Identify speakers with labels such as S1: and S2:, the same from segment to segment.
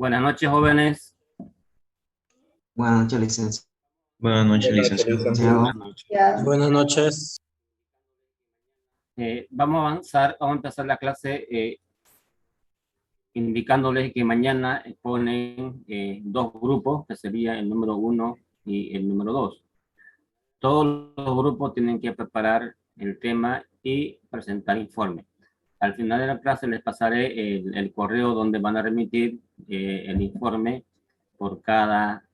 S1: Buenas noches, jóvenes.
S2: Buenas noches, licenciado.
S3: Buenas noches,
S4: Buenas noches, licenciado.
S1: Buenas noches.
S4: Buenas noches.
S1: Vamos a avanzar, vamos a empezar la clase indicándoles que mañana exponen dos grupos, que sería el número 1 y el número 2. Todos los grupos tienen que preparar el tema y presentar informe. Al final de la clase les pasaré el correo donde van a remitir el informe por cada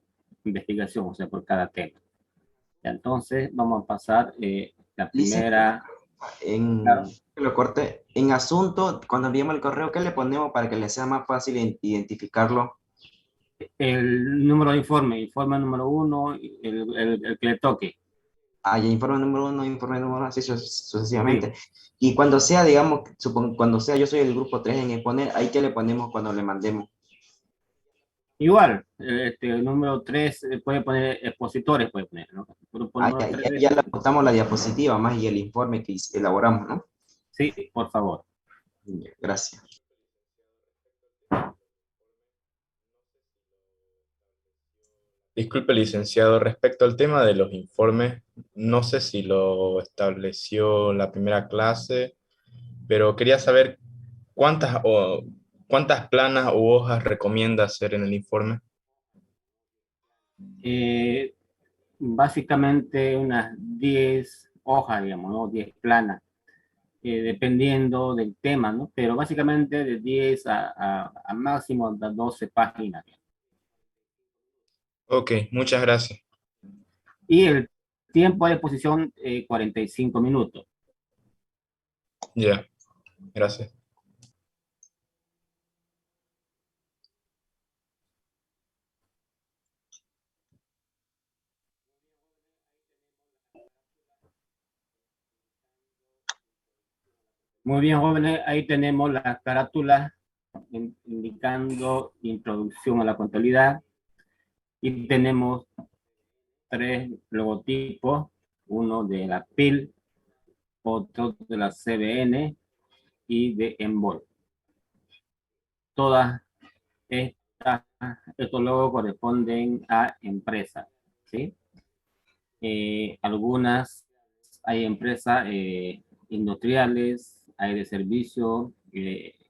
S1: investigación, o sea, por cada tema. Entonces, vamos a pasar la primera. Claro.
S2: Que lo corte. En asunto, cuando enviamos el correo, ¿qué le ponemos para que le sea más fácil identificarlo?
S1: El número de informe número 1, el que le toque.
S2: Ah, ya, informe número 1, informe número 2, así sucesivamente. Sí. Y cuando sea, digamos, cuando sea yo soy el grupo 3 en exponer, ¿ahí qué le ponemos cuando le mandemos?
S1: Igual, el número 3 puede poner expositores, puede poner, ¿no? Grupo
S2: Ah,
S1: número 3.
S2: ya le apuntamos la diapositiva más y el informe que elaboramos, ¿no?
S1: Sí, por favor.
S2: Gracias.
S4: Disculpe, licenciado, respecto al tema de los informes, no sé si lo estableció la primera clase, pero quería saber cuántas planas u hojas recomienda hacer en el informe.
S1: Básicamente unas 10 hojas, digamos, ¿no? 10 planas, dependiendo del tema, ¿no? Pero básicamente de 10 a máximo de 12 páginas.
S4: Ok, muchas gracias.
S1: Y el tiempo de exposición, 45 minutos.
S4: Ya, gracias.
S1: Muy bien, jóvenes, ahí tenemos las carátulas indicando introducción a la contabilidad y tenemos 3 logotipos, uno de la PIL, otro de la CBN y de Envol. Todas estos logos corresponden a empresas, ¿sí? Algunas hay empresas industriales, hay de servicios,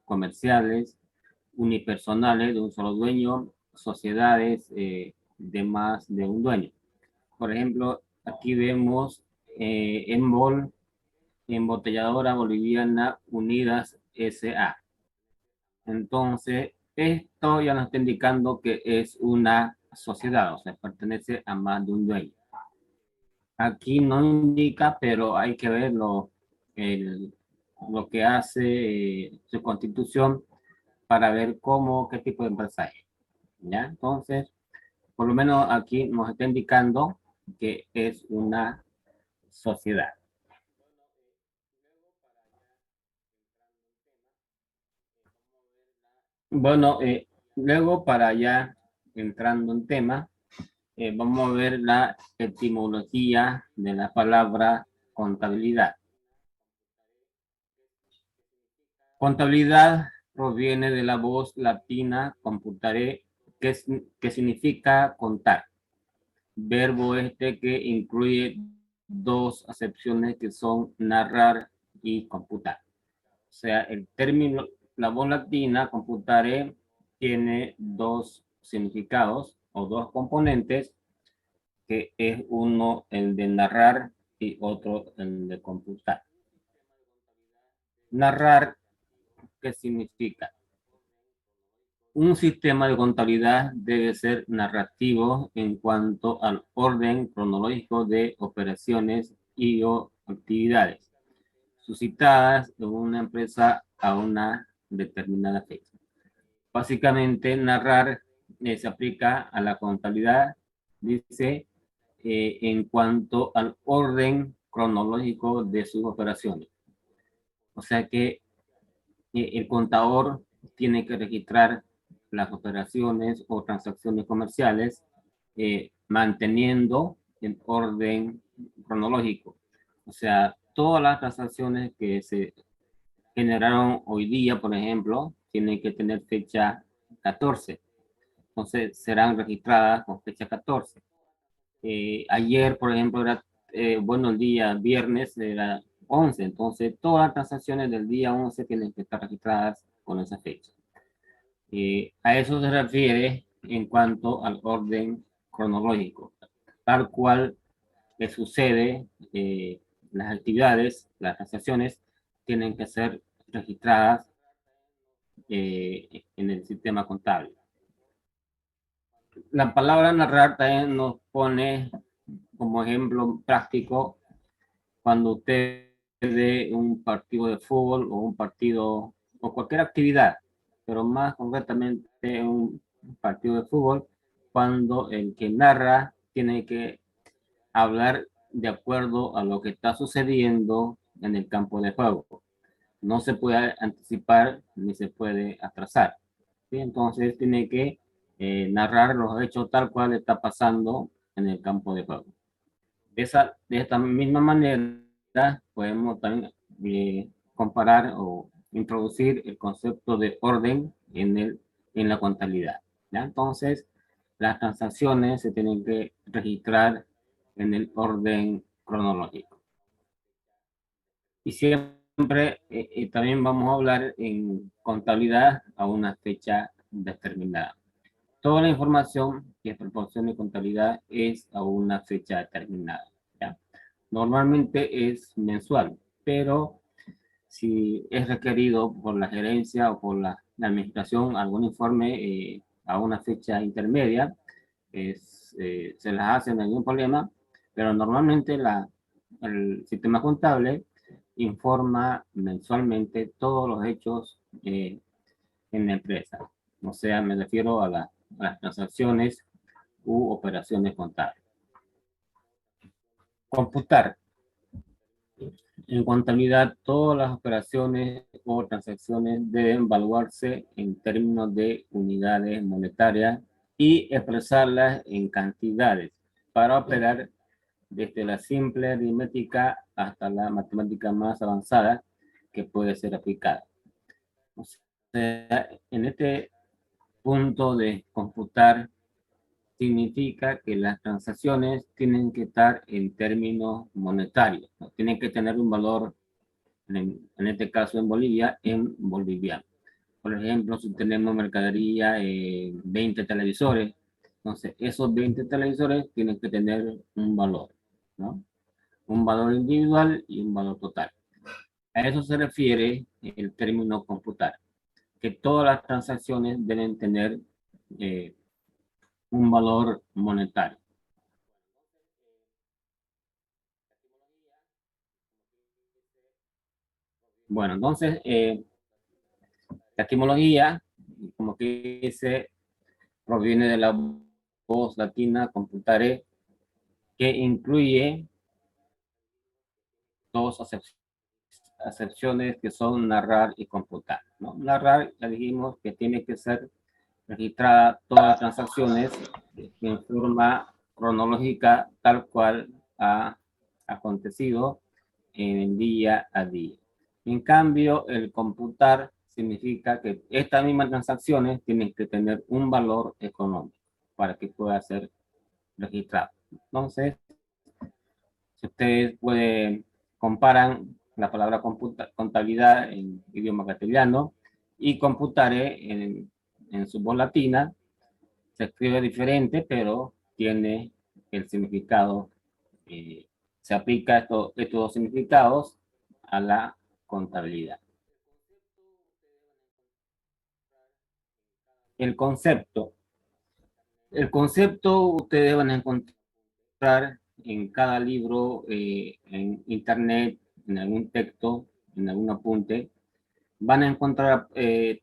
S1: comerciales, unipersonales de un solo dueño, sociedades de más de un dueño. Por ejemplo, aquí vemos Envol, Embotelladora Boliviana Unidas S.A. Entonces, esto ya nos está indicando que es una sociedad, o sea, pertenece a más de un dueño. Aquí no indica, pero hay que ver lo que hace su constitución para ver qué tipo de empresa es. ¿Ya? Entonces, por lo menos aquí nos está indicando que es una sociedad. Bueno, luego para ya entrando en tema, vamos a ver la etimología de la palabra contabilidad. Contabilidad proviene de la voz latina computare, que significa contar. Verbo que incluye dos acepciones que son narrar y computar. O sea, el término, la voz latina, computare, tiene dos significados o dos componentes, que es uno el de narrar y otro el de computar. Narrar, ¿qué significa? Un sistema de contabilidad debe ser narrativo en cuanto al orden cronológico de operaciones y o actividades suscitadas en una empresa a una determinada fecha. Básicamente, narrar se aplica a la contabilidad, dice, en cuanto al orden cronológico de sus operaciones. O sea que el contador tiene que registrar las operaciones o transacciones comerciales manteniendo el orden cronológico. O sea, todas las transacciones que se generaron hoy día, por ejemplo, tienen que tener fecha 14. entonces serán registradas con fecha 14. Ayer, por ejemplo, era, bueno, el día viernes era 11, entonces todas las transacciones del día 11 tienen que estar registradas con esa fecha. A eso se refiere en cuanto al orden cronológico, tal cual que sucede, las actividades, las transacciones tienen que ser registradas en el sistema contable. La palabra narrar también nos pone como ejemplo práctico cuando usted ve un partido de fútbol o un partido o cualquier actividad, pero más concretamente un partido de fútbol, cuando el que narra tiene que hablar de acuerdo a lo que está sucediendo en el campo de juego. No se puede anticipar ni se puede atrasar, ¿sí? Entonces tiene que narrar los hechos tal cual está pasando en el campo de juego. De esta misma manera podemos también comparar o introducir el concepto de orden en la contabilidad, ¿ya? Entonces, las transacciones se tienen que registrar en el orden cronológico. Y siempre también vamos a hablar en contabilidad a una fecha determinada. Toda la información que proporciona contabilidad es a una fecha determinada, ¿ya? Normalmente es mensual, pero si es requerido por la gerencia o por la administración algún informe a una fecha intermedia, se las hace, no hay ningún problema, pero normalmente el sistema contable informa mensualmente todos los hechos en la empresa. O sea, me refiero a las transacciones u operaciones contables. Computar. En contabilidad, todas las operaciones o transacciones deben evaluarse en términos de unidades monetarias y expresarlas en cantidades para operar desde la simple aritmética hasta la matemática más avanzada que puede ser aplicada. O sea, en este punto de computar significa que las transacciones tienen que estar en términos monetarios, ¿no? Tienen que tener un valor, en este caso en Bolivia, en boliviano. Por ejemplo, si tenemos mercadería, 20 televisores, entonces esos 20 televisores tienen que tener un valor, ¿no? Un valor individual y un valor total. A eso se refiere el término computar, que todas las transacciones deben tener un valor monetario. Bueno, entonces, la etimología, como que dice, proviene de la voz latina computare, que incluye dos acepciones que son narrar y computar, ¿no? Narrar, ya dijimos que tiene que ser registrada todas las transacciones en forma cronológica, tal cual ha acontecido en el día a día. En cambio, el computar significa que estas mismas transacciones tienen que tener un valor económico para que pueda ser registrado. Entonces, si ustedes comparan la palabra contabilidad en idioma castellano y computare en su voz latina, se escribe diferente, pero tiene el significado, se aplica estos dos significados a la contabilidad. El concepto. El concepto ustedes van a encontrar en cada libro, en internet, en algún texto, en algún apunte. Van a encontrar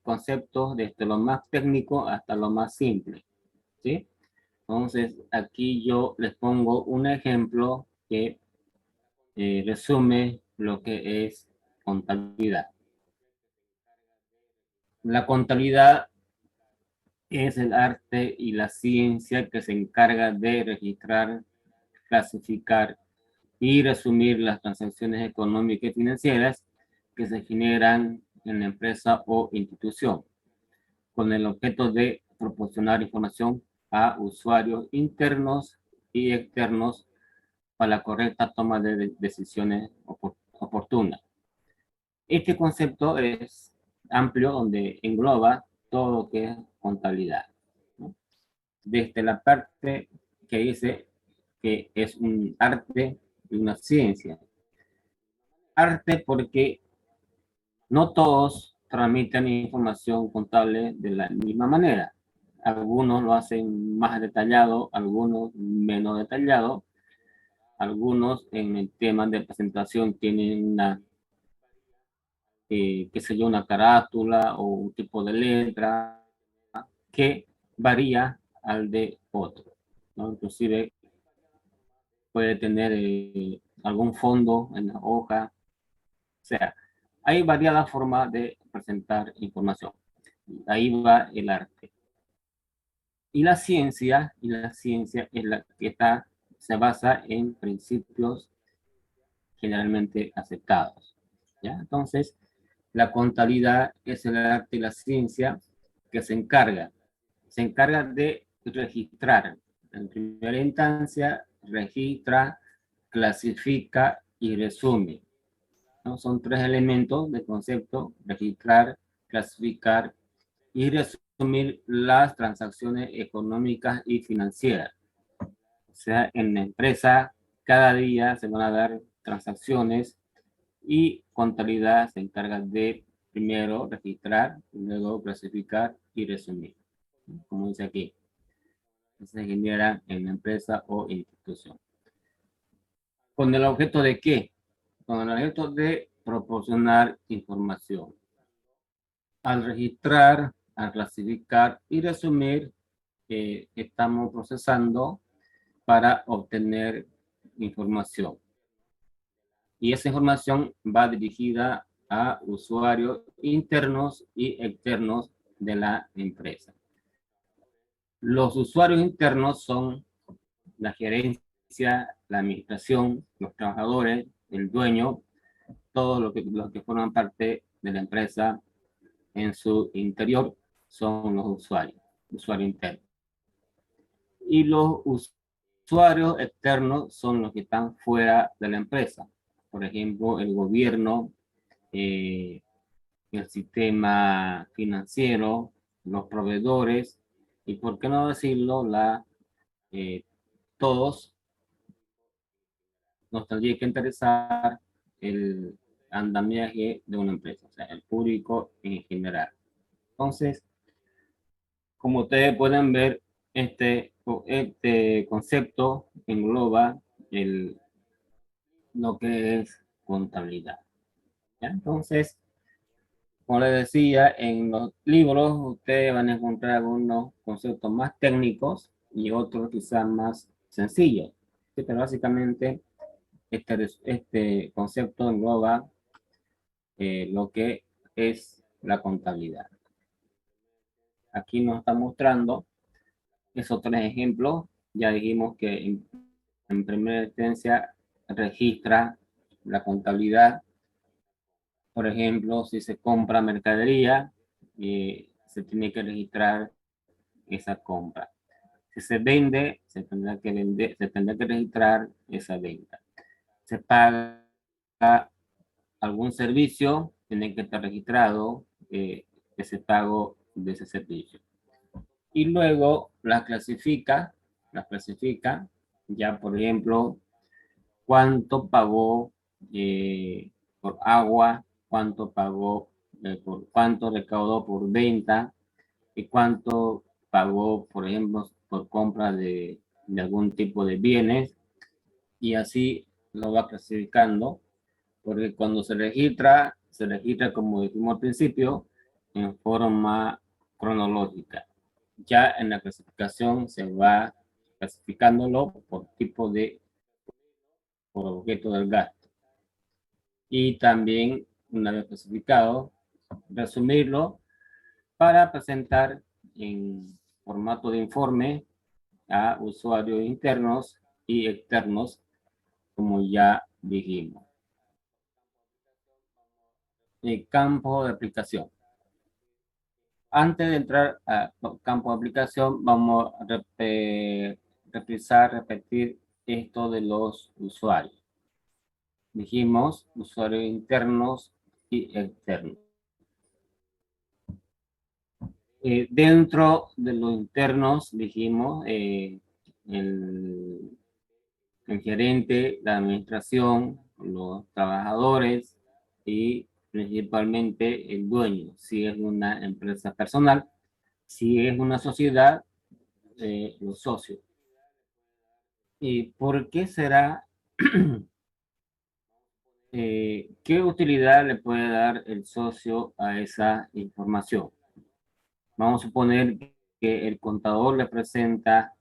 S1: conceptos desde lo más técnico hasta lo más simple, ¿sí? Entonces, aquí yo les pongo un ejemplo que resume lo que es contabilidad. La contabilidad es el arte y la ciencia que se encarga de registrar, clasificar y resumir las transacciones económicas y financieras que se generan en la empresa o institución, con el objeto de proporcionar información a usuarios internos y externos para la correcta toma de decisiones oportunas. Este concepto es amplio, donde engloba todo lo que es contabilidad, ¿no? Desde la parte que dice que es un arte y una ciencia. Arte porque no todos transmiten información contable de la misma manera. Algunos lo hacen más detallado, algunos menos detallado, algunos en el tema de presentación tienen una, qué sé yo, una carátula o un tipo de letra que varía al de otro, ¿no? Inclusive puede tener algún fondo en la hoja, o sea, hay variadas formas de presentar información. Ahí va el arte. Y la ciencia es la que se basa en principios generalmente aceptados, ¿ya? Entonces, la contabilidad es el arte y la ciencia que se encarga de registrar. En primera instancia, registra, clasifica y resume, ¿no? Son tres elementos de concepto: registrar, clasificar y resumir las transacciones económicas y financieras. O sea, en la empresa cada día se van a dar transacciones y contabilidad se encarga de primero registrar, luego clasificar y resumir, como dice aquí. Se genera en la empresa o institución. ¿Con el objeto de qué? Con el objeto de proporcionar información. Al registrar, al clasificar y resumir, estamos procesando para obtener información. Y esa información va dirigida a usuarios internos y externos de la empresa. Los usuarios internos son la gerencia, la administración, los trabajadores, el dueño, todos los que forman parte de la empresa en su interior son los usuarios internos. Y los usuarios externos son los que están fuera de la empresa. Por ejemplo, el gobierno, el sistema financiero, los proveedores y, por qué no decirlo, todos nos tendría que interesar el andamiaje de una empresa, o sea, el público en general. Entonces, como ustedes pueden ver, este concepto engloba lo que es contabilidad, ¿ya? Entonces, como les decía, en los libros ustedes van a encontrar algunos conceptos más técnicos y otros quizás más sencillos. ¿Sí? Pero básicamente este concepto engloba lo que es la contabilidad. Aquí nos está mostrando esos tres ejemplos. Ya dijimos que en primera instancia registra la contabilidad. Por ejemplo, si se compra mercadería, se tiene que registrar esa compra. Si se vende, se tendrá que registrar esa venta. Se paga algún servicio, tiene que estar registrado ese pago de ese servicio. Y luego las clasifica, ya por ejemplo, cuánto pagó por agua, cuánto pagó, por cuánto recaudó por venta y cuánto pagó, por ejemplo, por compra de algún tipo de bienes, y así lo va clasificando, porque cuando se registra como dijimos al principio, en forma cronológica. Ya en la clasificación se va clasificándolo por tipo por objeto del gasto. Y también, una vez clasificado, resumirlo para presentar en formato de informe a usuarios internos y externos, como ya dijimos. El campo de aplicación. antes de entrar a campo de aplicación, vamos a repetir esto de los usuarios. Dijimos usuarios internos y externos. Dentro de los internos, dijimos, el gerente, la administración, los trabajadores y principalmente el dueño, si es una empresa personal, si es una sociedad, los socios. ¿Y por qué será? ¿Qué utilidad le puede dar el socio a esa información? Vamos a suponer que el contador le presenta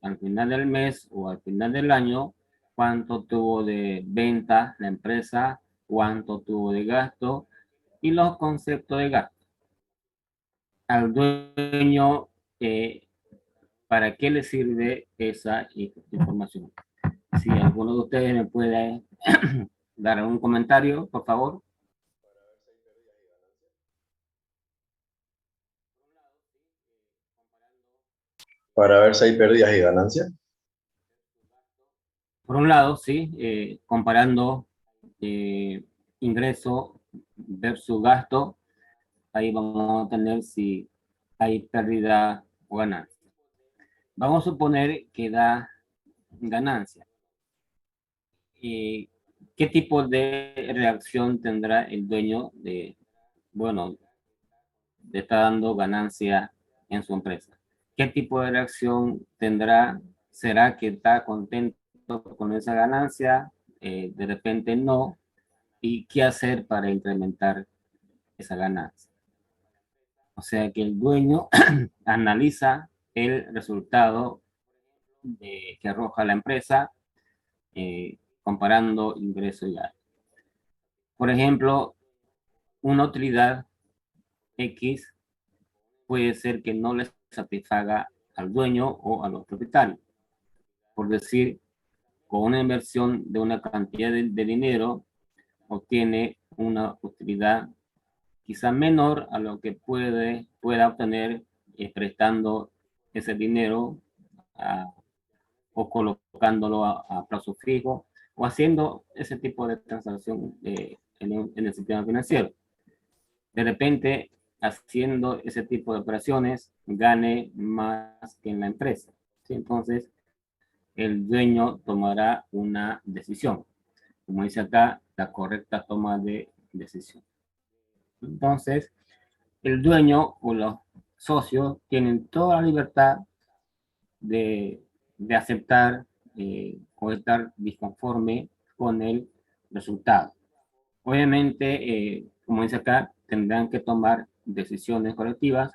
S1: al final del mes o al final del año cuánto tuvo de venta la empresa, cuánto tuvo de gasto y los conceptos de gasto. Al dueño, ¿para qué le sirve esa información? Si alguno de ustedes me puede dar un comentario, por favor.
S3: Para ver si hay pérdidas y ganancias.
S1: Por un lado, sí, comparando ingreso versus gasto, ahí vamos a tener si hay pérdida o ganancia. Vamos a suponer que da ganancia. ¿Qué tipo de reacción tendrá el dueño de, bueno, de estar dando ganancia en su empresa? ¿Qué tipo de reacción tendrá? ¿Será que está contento con esa ganancia? De repente no. ¿Y qué hacer para incrementar esa ganancia? O sea que el dueño analiza el resultado que arroja la empresa comparando ingreso y gasto. Por ejemplo, una utilidad X puede ser que no les satisfaga al dueño o a los propietarios. Por decir, con una inversión de una cantidad de dinero, obtiene una utilidad quizá menor a lo que pueda obtener prestando ese dinero o colocándolo a plazo fijo o haciendo ese tipo de transacción en el sistema financiero. De repente, haciendo ese tipo de operaciones, gane más que en la empresa. ¿Sí? Entonces, el dueño tomará una decisión. Como dice acá, la correcta toma de decisión. Entonces, el dueño o los socios tienen toda la libertad de aceptar o estar disconforme con el resultado. Obviamente, como dice acá, tendrán que tomar decisiones colectivas.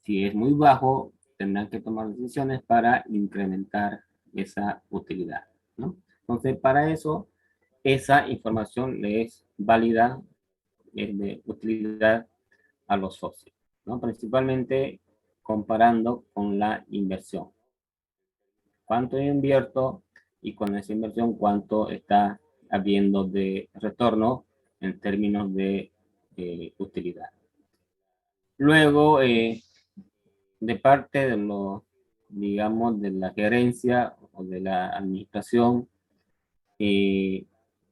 S1: Si es muy bajo, tendrán que tomar decisiones para incrementar esa utilidad, ¿no? Entonces, para eso, esa información le es válida, es de utilidad a los socios, ¿no? Principalmente comparando con la inversión. ¿Cuánto invierto? Y con esa inversión, ¿cuánto está habiendo de retorno en términos de utilidad? Luego, de parte de los, digamos, de la gerencia o de la administración,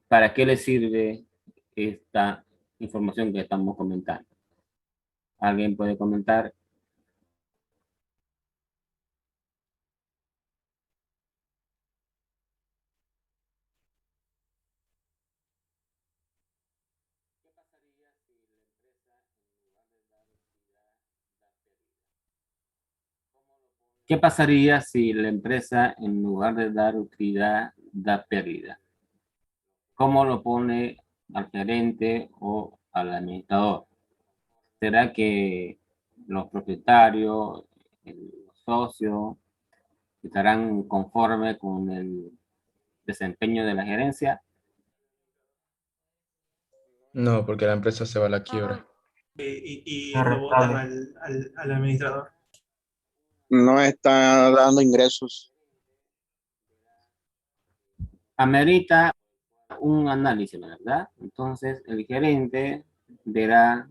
S1: ¿para qué le sirve esta información que estamos comentando? ¿Alguien puede comentar? ¿Qué pasaría si la empresa, en lugar de dar utilidad, da pérdida? ¿Cómo lo pone al gerente o al administrador? ¿Será que los propietarios, los socios, estarán conformes con el desempeño de la gerencia?
S4: No, porque la empresa se va a la quiebra.
S5: Y
S2: No es
S5: lo votan
S2: rentable.
S5: al administrador.
S6: No está dando ingresos.
S1: Amerita un análisis, ¿verdad? Entonces, el gerente verá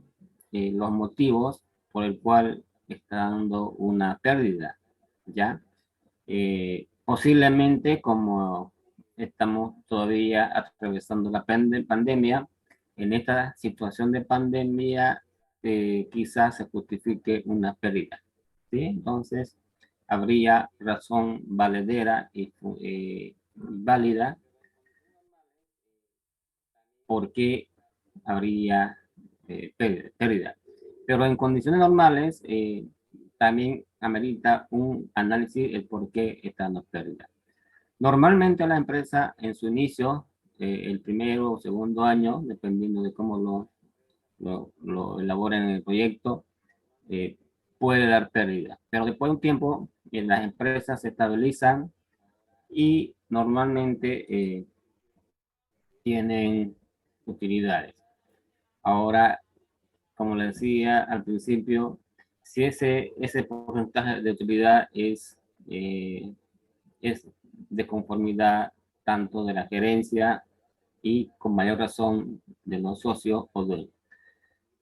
S1: los motivos por el cual está dando una pérdida, ¿ya? Posiblemente como estamos todavía atravesando la pandemia, en esta situación de pandemia quizás se justifique una pérdida, ¿sí? Entonces, habría razón valedera y válida porque habría pérdida. Pero en condiciones normales también amerita un análisis el por qué está dando pérdida. Normalmente la empresa en su inicio, el primero o segundo año, dependiendo de cómo lo elaboren en el proyecto, eh, puede dar pérdida. Pero después de un tiempo, las empresas se estabilizan y normalmente tienen utilidades. Ahora, como le decía al principio, si ese porcentaje de utilidad es de conformidad tanto de la gerencia y con mayor razón de los socios o dueños.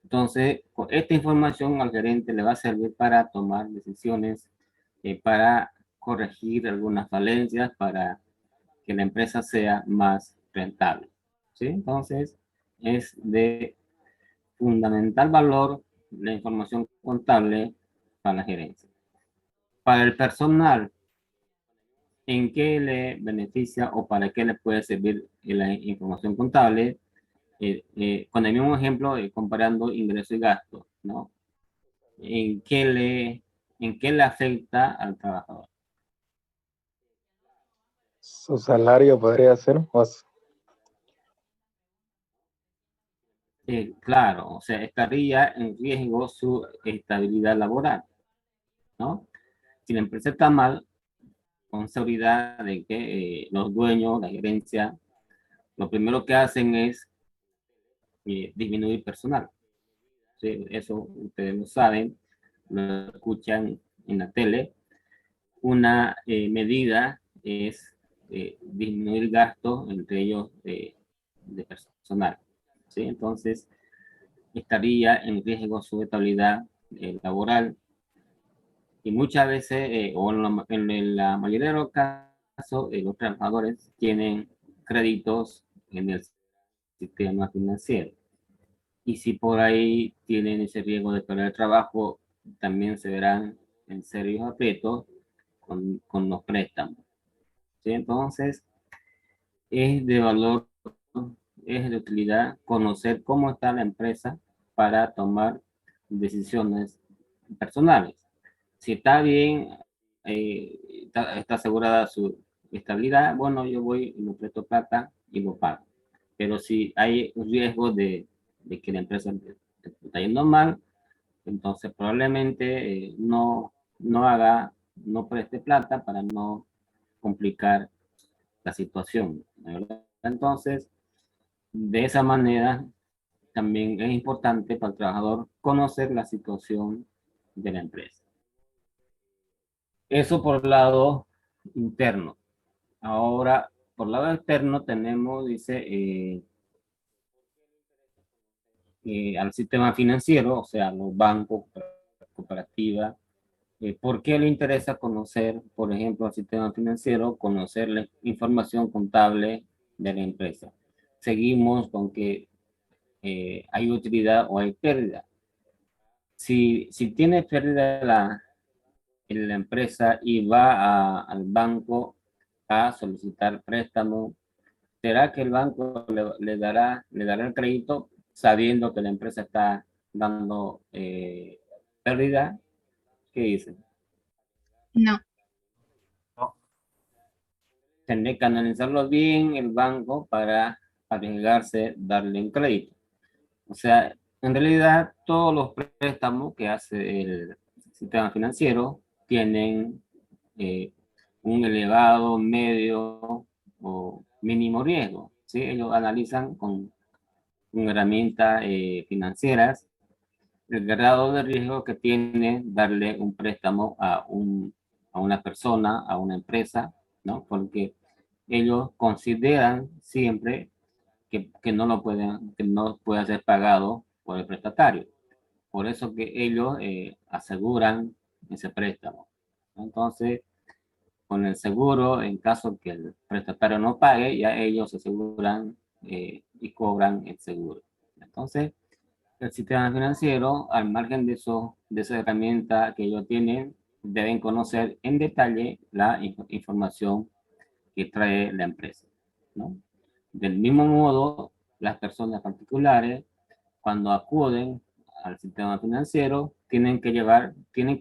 S1: Entonces, con esta información al gerente le va a servir para tomar decisiones, para corregir algunas falencias, para que la empresa sea más rentable, ¿sí? Entonces, es de fundamental valor la información contable para la gerencia. Para el personal, ¿en qué le beneficia o para qué le puede servir la información contable? Con el mismo ejemplo, comparando ingreso y gasto, ¿no? ¿En qué le afecta al trabajador?
S7: Su salario podría ser,
S1: Claro, o sea, estaría en riesgo su estabilidad laboral, ¿no? Si la empresa está mal, con seguridad de que los dueños, la gerencia, lo primero que hacen es disminuir personal. ¿Sí? Eso ustedes lo saben, lo escuchan en la tele. Una medida es disminuir gastos, entre ellos de personal. ¿Sí? Entonces, estaría en riesgo su estabilidad laboral y muchas veces, o en la mayoría de los casos, los trabajadores tienen créditos en el sistema financiero. Y si por ahí tienen ese riesgo de perder el trabajo, también se verán en serios aprietos con los préstamos. ¿Sí? Entonces, es de valor, es de utilidad conocer cómo está la empresa para tomar decisiones personales. Si está bien, está asegurada su estabilidad, bueno, yo voy y lo presto plata y lo pago. Pero si hay un riesgo de que la empresa está yendo mal, entonces probablemente no preste plata para no complicar la situación, ¿verdad? Entonces, de esa manera, también es importante para el trabajador conocer la situación de la empresa. Eso por el lado interno. Ahora, por el lado externo tenemos, dice, al sistema financiero, o sea, los bancos, cooperativas. ¿Por qué le interesa conocer, por ejemplo, al sistema financiero, conocer la información contable de la empresa? Seguimos con que hay utilidad o hay pérdida. Si tiene pérdida en la empresa y va al banco a solicitar préstamo, ¿será que el banco le dará el crédito sabiendo que la empresa está dando pérdida? ¿Qué dicen?
S8: No,
S1: Tendré que analizarlo bien el banco para arriesgarse darle un crédito. O sea, en realidad todos los préstamos que hace el sistema financiero tienen un elevado, medio o mínimo riesgo. ¿Sí? Ellos analizan con herramientas financieras el grado de riesgo que tiene darle un préstamo a una persona, a una empresa, ¿no? Porque ellos consideran siempre que no puede ser pagado por el prestatario. por eso que ellos aseguran ese préstamo. Entonces, con el seguro, en caso que el prestatario no pague, ya ellos se aseguran y cobran el seguro. Entonces, el sistema financiero, al margen de eso, de esa herramienta que ellos tienen, deben conocer en detalle la información que trae la empresa, ¿no? Del mismo modo, las personas particulares, cuando acuden al sistema financiero, tienen que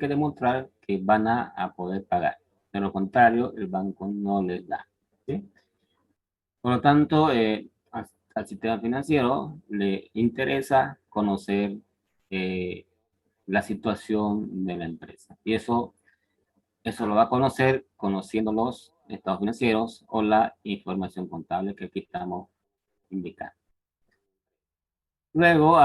S1: demostrar que van a poder pagar. De lo contrario, el banco no les da, ¿sí? Por lo tanto, al sistema financiero le interesa conocer la situación de la empresa. Y eso lo va a conocer conociendo los estados financieros o la información contable que aquí estamos indicando. Luego,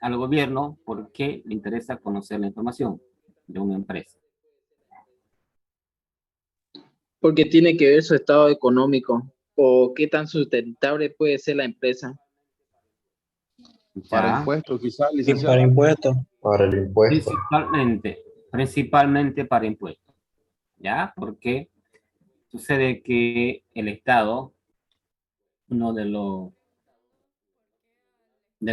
S1: al gobierno, ¿por qué le interesa conocer la información de una empresa?
S8: Porque tiene que ver su estado económico o qué tan sustentable puede ser la empresa.
S9: Para
S1: Ya,
S9: impuestos, quizás,
S6: Y
S9: licenciado.
S6: para impuestos.
S3: Para el impuesto.
S1: principalmente para impuestos. ¿Ya? Porque sucede que el Estado, uno de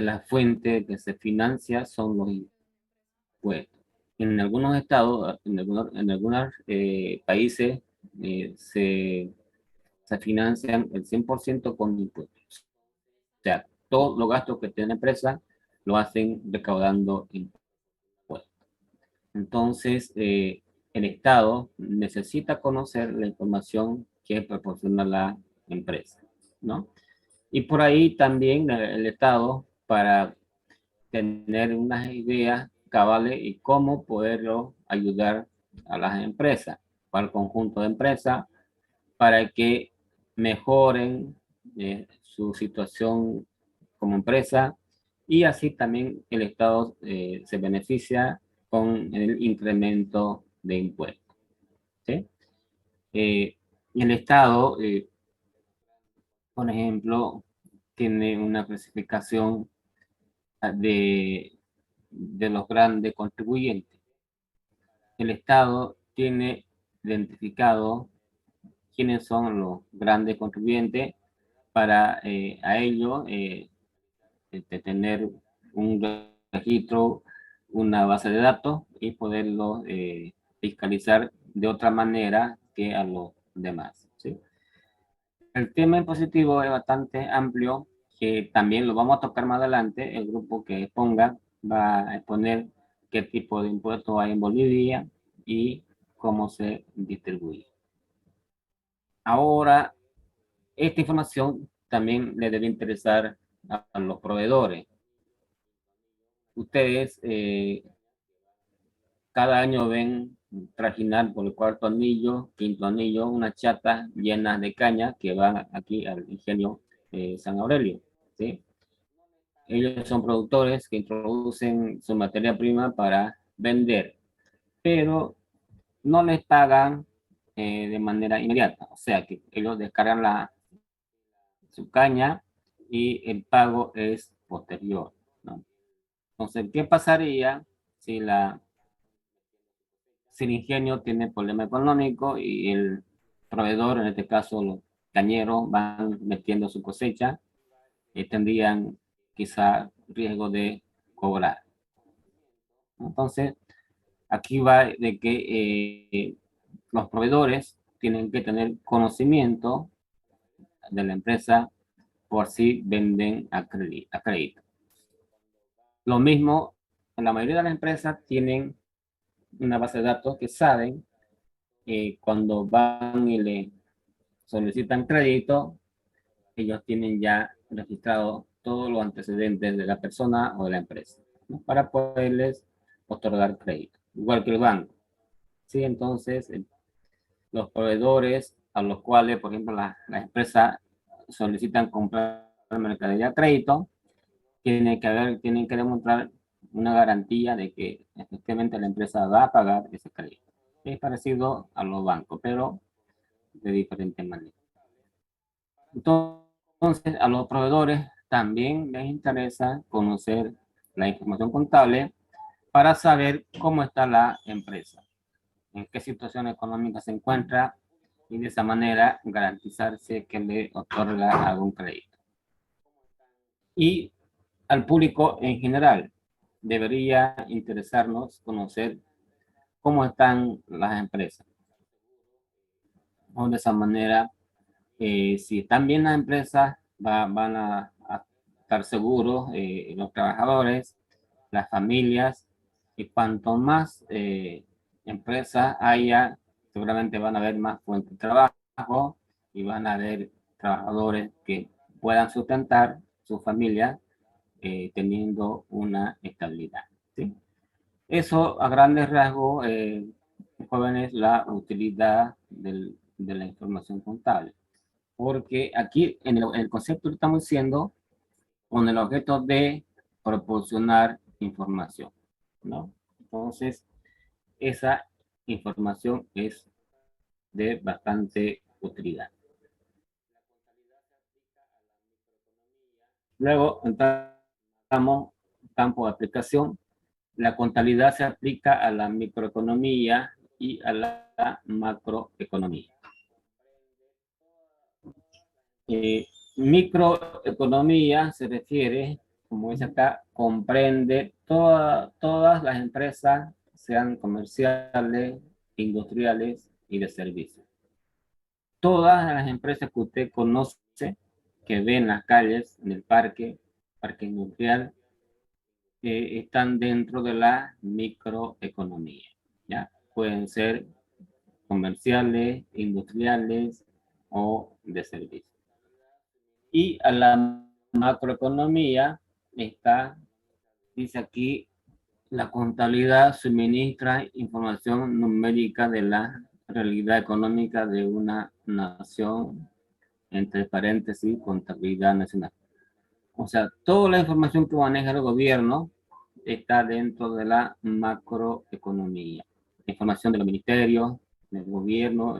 S1: las fuentes que se financia son los impuestos. En algunos estados, en algunos países, se financian el 100% con impuestos. O sea, todos los gastos que tiene la empresa lo hacen recaudando impuestos. Entonces, el Estado necesita conocer la información que proporciona la empresa, ¿no? Y por ahí también el Estado, para tener unas ideas cabales y cómo poderlo ayudar a las empresas, al conjunto de empresas, para que mejoren su situación como empresa, y así también el Estado se beneficia con el incremento de impuestos, ¿sí? El Estado, por ejemplo, tiene una clasificación de los grandes contribuyentes. El Estado tiene identificado quiénes son los grandes contribuyentes para a ello tener un registro, una base de datos y poderlo fiscalizar de otra manera que a los demás, ¿sí? El tema impositivo es bastante amplio, que también lo vamos a tocar más adelante. El grupo que exponga va a exponer qué tipo de impuestos hay en Bolivia y cómo se distribuye. Ahora, esta información también le debe interesar a los proveedores. Ustedes cada año ven trajinar por el cuarto anillo, quinto anillo, una chata llena de caña que van aquí al ingenio San Aurelio, ¿sí? Ellos son productores que introducen su materia prima para vender, pero no les pagan de manera inmediata. O sea que ellos descargan su caña y el pago es posterior, ¿no? Entonces, ¿qué pasaría si el ingenio tiene problema económico y el proveedor, en este caso los cañeros, van metiendo su cosecha? Tendrían quizá riesgo de cobrar. Entonces, aquí va de que los proveedores tienen que tener conocimiento de la empresa por si venden a crédito. Lo mismo, la mayoría de las empresas tienen una base de datos que saben cuando van y le solicitan crédito, ellos tienen ya registrado todos los antecedentes de la persona o de la empresa, ¿no? Para poderles otorgar crédito, igual que el banco. Sí, entonces los proveedores a los cuales, por ejemplo, las empresas solicitan comprar mercadería a crédito, tienen que demostrar una garantía de que efectivamente la empresa va a pagar ese crédito. Es parecido a los bancos, pero de diferente manera. Entonces, a los proveedores también les interesa conocer la información contable para saber cómo está la empresa, en qué situación económica se encuentra y de esa manera garantizarse que le otorga algún crédito. Y al público en general debería interesarnos conocer cómo están las empresas. O de esa manera, si están bien las empresas, van a estar seguros los trabajadores, las familias, y cuanto más empresas haya, seguramente van a haber más fuentes de trabajo y van a haber trabajadores que puedan sustentar su familia teniendo una estabilidad, ¿sí? Eso a grandes rasgos, jóvenes, la utilidad de la información contable. Porque aquí en el concepto que estamos diciendo, con el objeto de proporcionar información, ¿no? Entonces, esa información es de bastante utilidad. Luego, entramos campo de aplicación. La contabilidad se aplica a la microeconomía y a la macroeconomía. Microeconomía se refiere, como dice acá, comprende todas las empresas, sean comerciales, industriales y de servicios. Todas las empresas que usted conoce, que ve en las calles, en el parque industrial, están dentro de la microeconomía, ¿ya? Pueden ser comerciales, industriales o de servicios. Y a la macroeconomía está, dice aquí, la contabilidad suministra información numérica de la realidad económica de una nación, entre paréntesis, contabilidad nacional. O sea, toda la información que maneja el gobierno está dentro de la macroeconomía. Información de los ministerios, del gobierno,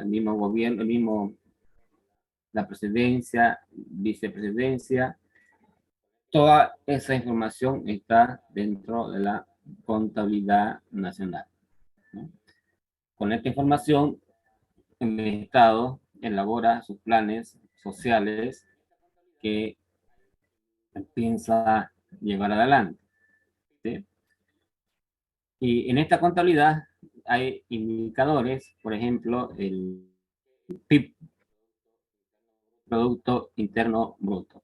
S1: la presidencia, vicepresidencia, toda esa información está dentro de la contabilidad nacional, ¿no? Con esta información, el Estado elabora sus planes sociales que piensa llevar adelante, ¿sí? Y en esta contabilidad hay indicadores, por ejemplo, el PIB, Producto Interno Bruto.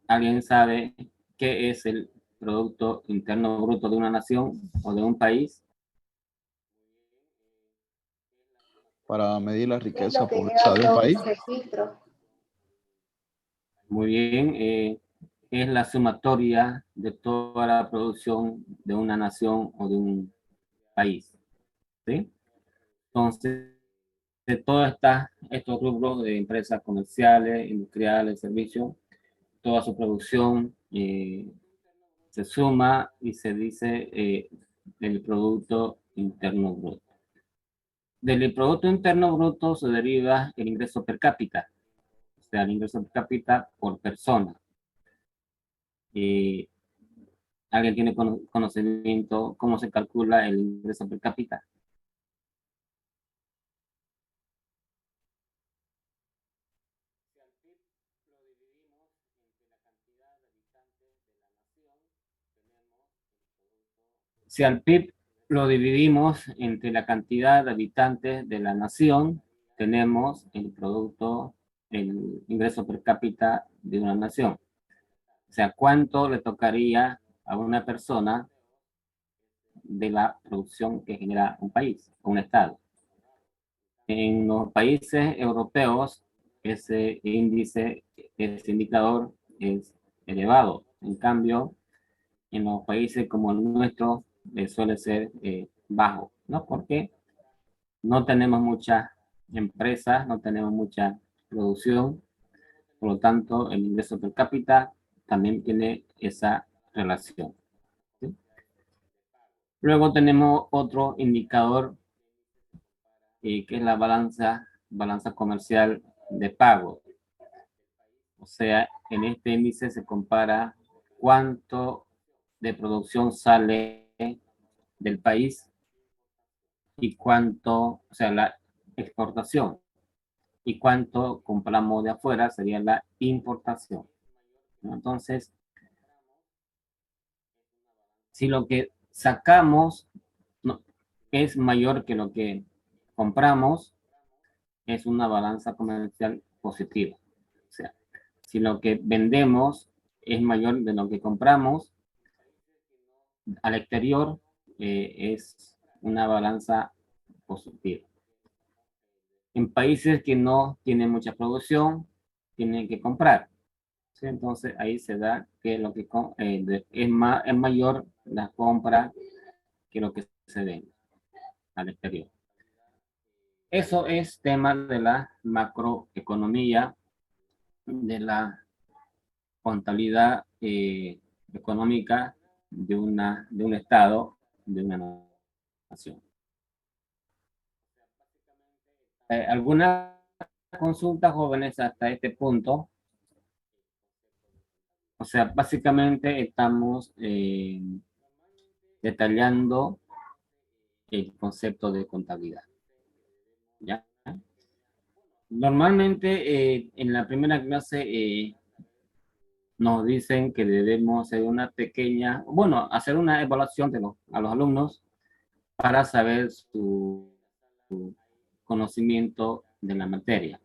S1: ¿Alguien sabe qué es el Producto Interno Bruto de una nación o de un país?
S9: Para medir la riqueza pobreza de un país.
S1: Muy bien, es la sumatoria de toda la producción de una nación o de un país, ¿sí? Entonces, de todos estos rubros de empresas comerciales, industriales, servicios, toda su producción se suma y se dice el Producto Interno Bruto. Del Producto Interno Bruto se deriva el ingreso per cápita, o sea, el ingreso per cápita por persona. ¿Alguien tiene conocimiento cómo se calcula el ingreso per cápita? Si al PIB lo dividimos entre la cantidad de habitantes de la nación, tenemos el ingreso per cápita de una nación. O sea, ¿cuánto le tocaría a una persona de la producción que genera un país, un estado? En los países europeos, ese índice, ese indicador es elevado. En cambio, en los países como el nuestro, suele ser bajo, ¿no? Porque no tenemos muchas empresas, no tenemos mucha producción, por lo tanto, el ingreso per cápita también tiene esa relación, ¿sí? Luego tenemos otro indicador que es la balanza comercial de pago. O sea, en este índice se compara cuánto de producción sale del país y cuánto, o sea, la exportación, y cuánto compramos de afuera sería la importación, ¿no? Entonces, si lo que sacamos no, es mayor que lo que compramos, es una balanza comercial positiva. O sea, si lo que vendemos es mayor de lo que compramos al exterior, es una balanza positiva. En países que no tienen mucha producción, tienen que comprar. ¿Sí? Entonces ahí se da que lo que es mayor la compra que lo que se vende al exterior. Eso es tema de la macroeconomía, de la contabilidad económica de un estado, de una nación. ¿Alguna consulta, jóvenes, hasta este punto? O sea, básicamente estamos detallando el concepto de contabilidad. ¿Ya? Normalmente en la primera clase nos dicen que debemos hacer una pequeña, bueno, hacer una evaluación a los alumnos para saber su conocimiento de la materia.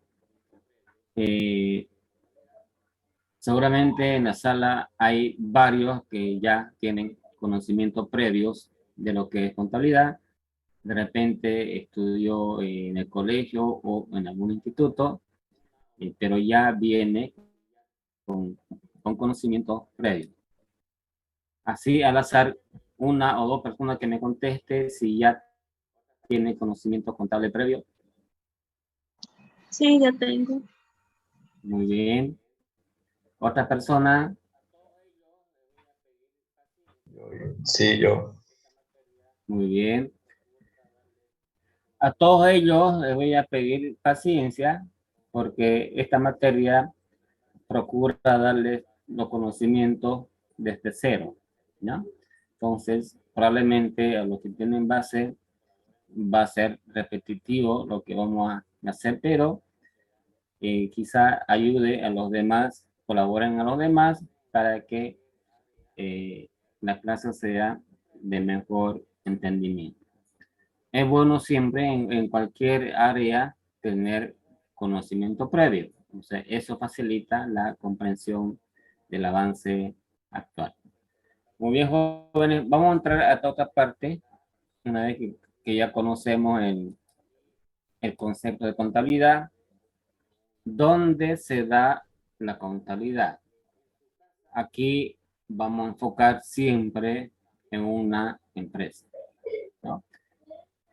S1: Seguramente en la sala hay varios que ya tienen conocimientos previos de lo que es contabilidad. De repente estudió en el colegio o en algún instituto, pero ya viene con conocimientos previos. Así, al azar, una o dos personas que me conteste si ya tiene conocimiento contable previo.
S10: Sí, ya tengo.
S1: Muy bien. Otra persona.
S3: Sí, yo.
S1: Muy bien. A todos ellos les voy a pedir paciencia porque esta materia procura darles los conocimientos desde cero, ¿no? Entonces, probablemente a los que tienen base va a ser repetitivo lo que vamos a hacer, pero quizá ayude a los demás, colaboren a los demás para que la clase sea de mejor entendimiento. Es bueno siempre en cualquier área tener conocimiento previo. O sea, eso facilita la comprensión del avance actual. Muy bien, jóvenes, vamos a entrar a esta otra parte, una vez que ya conocemos el concepto de contabilidad. ¿Dónde se da la contabilidad? Aquí vamos a enfocar siempre en una empresa, ¿no?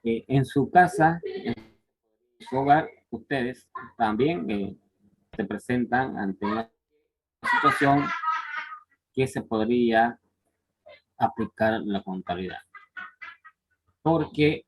S1: En su casa, en su hogar, ustedes también se presentan ante una situación que se podría aplicar la contabilidad. Porque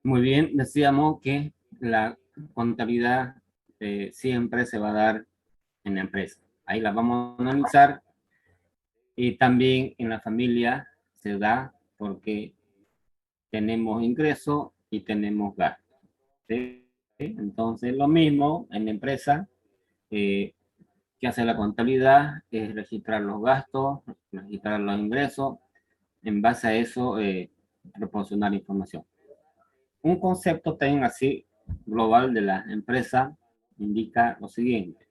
S1: muy bien, decíamos que la contabilidad siempre se va a dar en la empresa. Ahí la vamos a analizar. Y también en la familia se da porque tenemos ingresos y tenemos gastos. ¿Sí? Entonces, lo mismo en la empresa que hace la contabilidad es registrar los gastos, registrar los ingresos. En base a eso, proporcionar información. Un concepto también así global de la empresa indica lo siguiente.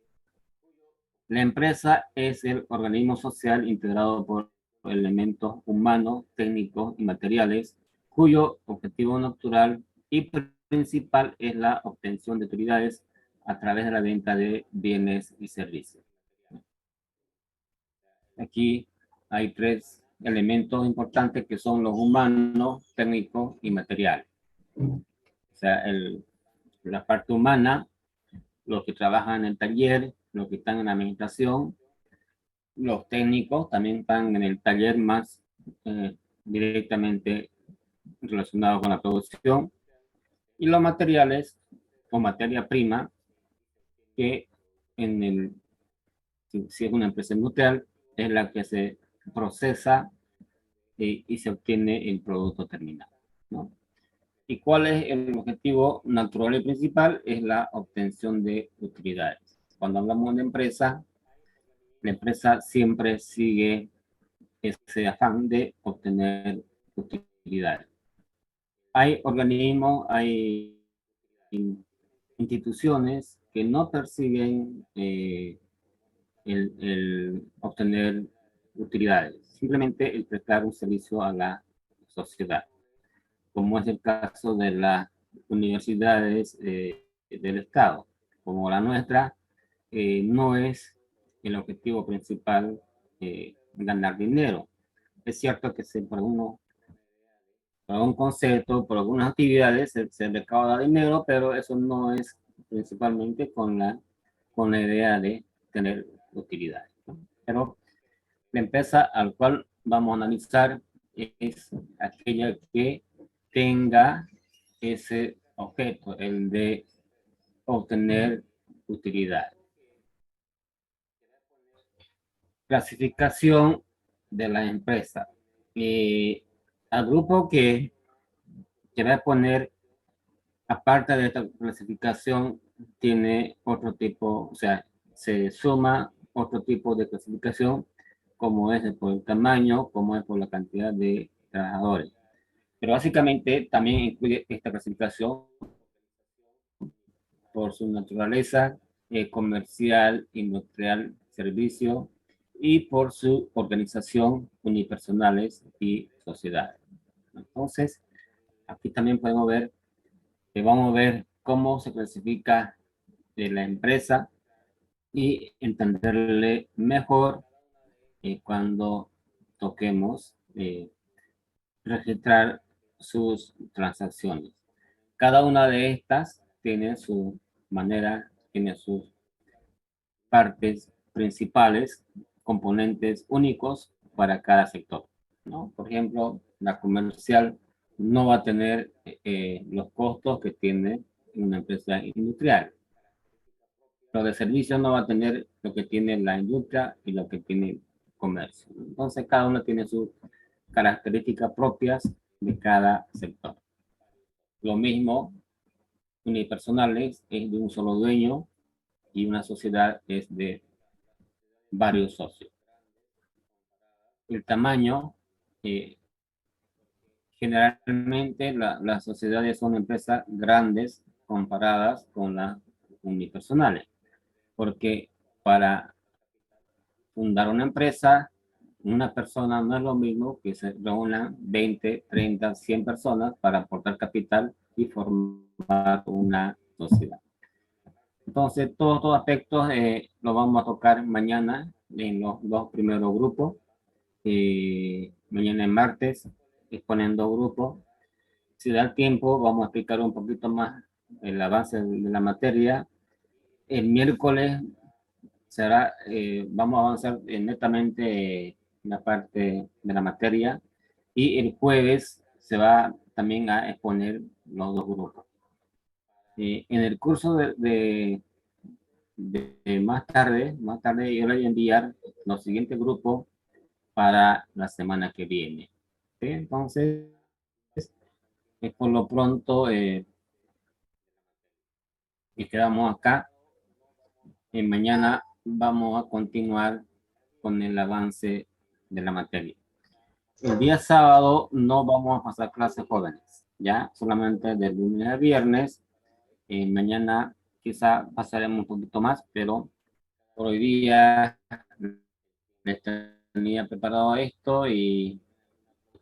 S1: La empresa es el organismo social integrado por elementos humanos, técnicos y materiales, cuyo objetivo natural y principal es la obtención de utilidades a través de la venta de bienes y servicios. Aquí hay tres elementos importantes que son los humanos, técnicos y materiales. O sea, la parte humana, los que trabajan en el taller, los que están en la administración, los técnicos también están en el taller más directamente relacionados con la producción, y los materiales o materia prima que si es una empresa industrial, es la que se procesa y se obtiene el producto terminado, ¿no? ¿Y cuál es el objetivo natural y principal? Es la obtención de utilidades. Cuando hablamos de empresa, la empresa siempre sigue ese afán de obtener utilidades. Hay organismos, hay instituciones que no persiguen el obtener utilidades, simplemente el prestar un servicio a la sociedad, como es el caso de las universidades del Estado, como la nuestra. No es el objetivo principal ganar dinero. Es cierto que por algún concepto, por algunas actividades se recauda dinero, pero eso no es principalmente con la idea de tener utilidad, ¿no? Pero la empresa al cual vamos a analizar es aquella que tenga ese objeto, el de obtener utilidad. Clasificación de la empresa. Al grupo que va a poner, aparte de esta clasificación, tiene otro tipo, o sea, se suma otro tipo de clasificación, como es por el tamaño, como es por la cantidad de trabajadores. Pero básicamente también incluye esta clasificación por su naturaleza comercial, industrial, servicio, y por su organización unipersonales y sociedades. Entonces, aquí también podemos ver, vamos a ver cómo se clasifica la empresa y entenderle mejor cuando toquemos registrar sus transacciones. Cada una de estas tiene su manera, tiene sus partes principales, componentes únicos para cada sector, ¿no? Por ejemplo, la comercial no va a tener los costos que tiene una empresa industrial. Lo de servicios no va a tener lo que tiene la industria y lo que tiene comercio. Entonces, cada uno tiene sus características propias de cada sector. Lo mismo, unipersonales es de un solo dueño y una sociedad es de varios socios. El tamaño, generalmente las sociedades son empresas grandes comparadas con las unipersonales, porque para fundar una empresa, una persona no es lo mismo que se reúnan 20, 30, 100 personas para aportar capital y formar una sociedad. Entonces, todos estos aspectos los vamos a tocar mañana en los dos primeros grupos. Mañana en martes, exponiendo grupos. Si da el tiempo, vamos a explicar un poquito más el avance de la materia. El miércoles vamos a avanzar netamente en la parte de la materia, y el jueves se va también a exponer los dos grupos. En el curso de más tarde yo le voy a enviar los siguientes grupos para la semana que viene. ¿Sí? Entonces, por lo pronto, y quedamos acá. Mañana vamos a continuar con el avance de la materia. El día sábado no vamos a pasar clases jóvenes, ya solamente de lunes a viernes. Mañana quizá pasaremos un poquito más, pero por hoy día les tenía preparado esto y,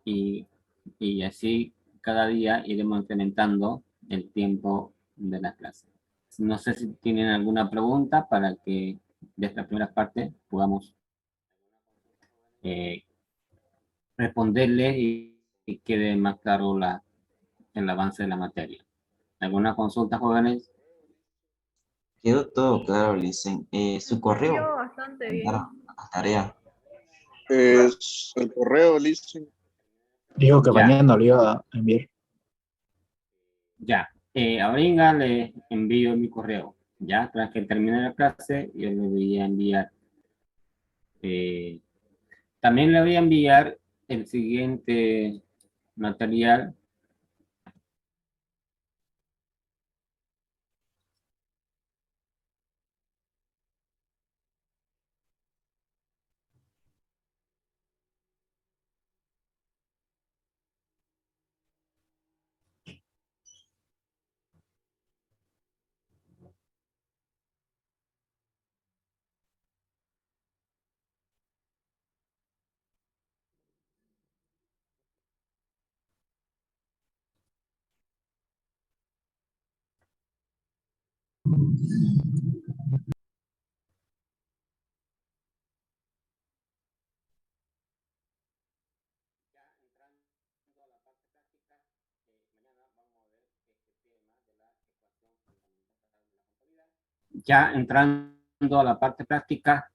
S1: y así cada día iremos incrementando el tiempo de la clase. No sé si tienen alguna pregunta para que de esta primera parte podamos responderles y quede más claro el avance de la materia. ¿Alguna consulta, jóvenes?
S2: Quedó todo claro, Licen. Su correo,
S10: Bastante bien.
S2: para la tarea.
S6: Es el correo, listo.
S8: Dijo que
S1: Ya.
S8: mañana lo iba a enviar.
S1: Ya. Ahorita les envío mi correo. Ya, tras que termine la clase, yo le voy a enviar. También le voy a enviar el siguiente material. Ya entrando a la parte práctica,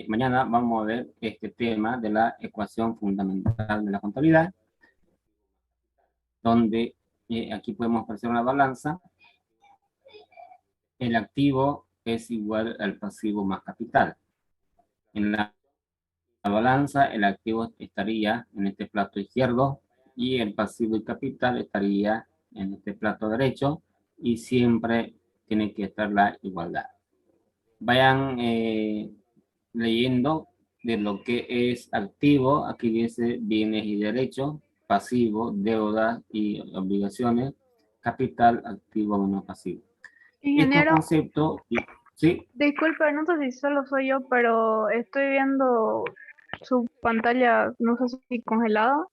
S1: mañana vamos a ver este tema de la ecuación fundamental de la contabilidad, donde aquí podemos hacer una balanza. El activo es igual al pasivo más capital. En la balanza, el activo estaría en este plato izquierdo y el pasivo y capital estaría en este plato derecho, y siempre tiene que estar la igualdad. Vayan leyendo de lo que es activo. Aquí dice bienes y derechos, pasivo, deudas y obligaciones, capital, activo menos pasivo. Estos
S10: Ingeniero,
S1: conceptos, sí,
S10: disculpe, no sé si solo soy yo, pero estoy viendo su pantalla, no sé si congelada.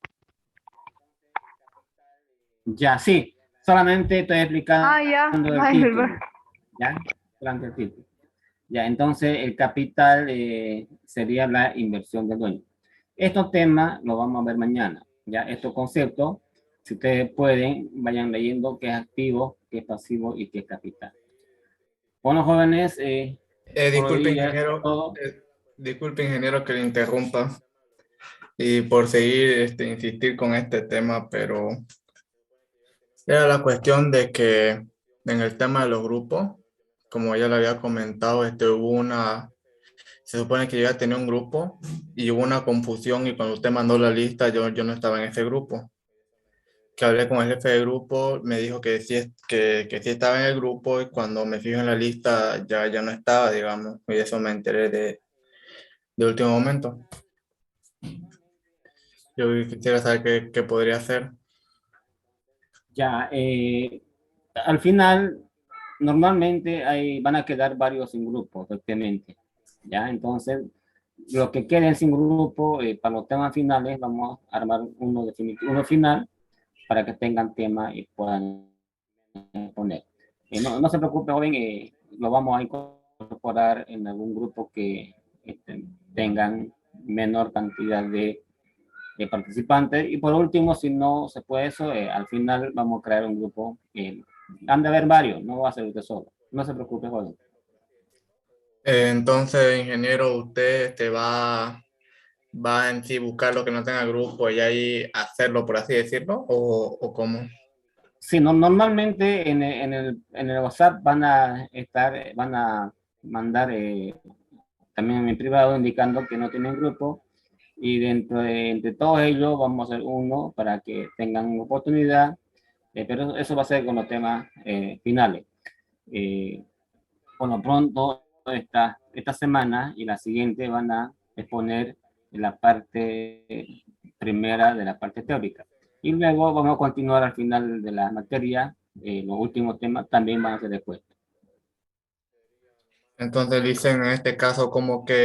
S1: ya, sí, solamente estoy explicando
S10: Ya,
S1: el
S10: ay,
S1: título, ya, solamente el título. Ya, entonces el capital sería la inversión del dueño. Estos temas los vamos a ver mañana. Ya, estos conceptos, si ustedes pueden, vayan leyendo qué es activo, qué es pasivo y qué es capital. Bueno, jóvenes, por hoy
S4: Disculpe,
S1: día es
S4: ingeniero,
S1: todo.
S4: disculpe, ingeniero, que le interrumpa y por seguir, insistir con este tema, pero era la cuestión de que en el tema de los grupos, como ya lo había comentado, se supone que yo ya tenía un grupo y hubo una confusión, y cuando usted mandó la lista, yo no estaba en ese grupo. Que hablé con el jefe de grupo, me dijo que que sí estaba en el grupo, y cuando me fijo en la lista ya no estaba, digamos, y eso me enteré de último momento. Yo quisiera saber qué podría hacer.
S1: Ya, al final, normalmente van a quedar varios sin grupo, efectivamente. Ya, entonces, los que queden sin grupo, para los temas finales, vamos a armar uno definitivo, uno final, para que tengan tema y puedan poner. No se preocupe, joven, lo vamos a incorporar en algún grupo que tengan menor cantidad de participantes. Y por último, si no se puede eso, al final vamos a crear un grupo. Han de haber varios, no va a ser usted solo. No se preocupe, joven.
S4: Entonces, ingeniero, usted va en sí buscar lo que no tenga grupo y ahí hacerlo, por así decirlo, o cómo.
S1: Sí, normalmente en el WhatsApp van a mandar también en privado indicando que no tienen grupo, y dentro de entre todos ellos vamos a hacer uno para que tengan oportunidad, pero eso va a ser con los temas finales. Por lo pronto, esta semana y la siguiente van a exponer la parte primera de la parte teórica. Y luego vamos a continuar al final de la materia. Los últimos temas también van a ser expuestos.
S4: Entonces dicen en este caso como que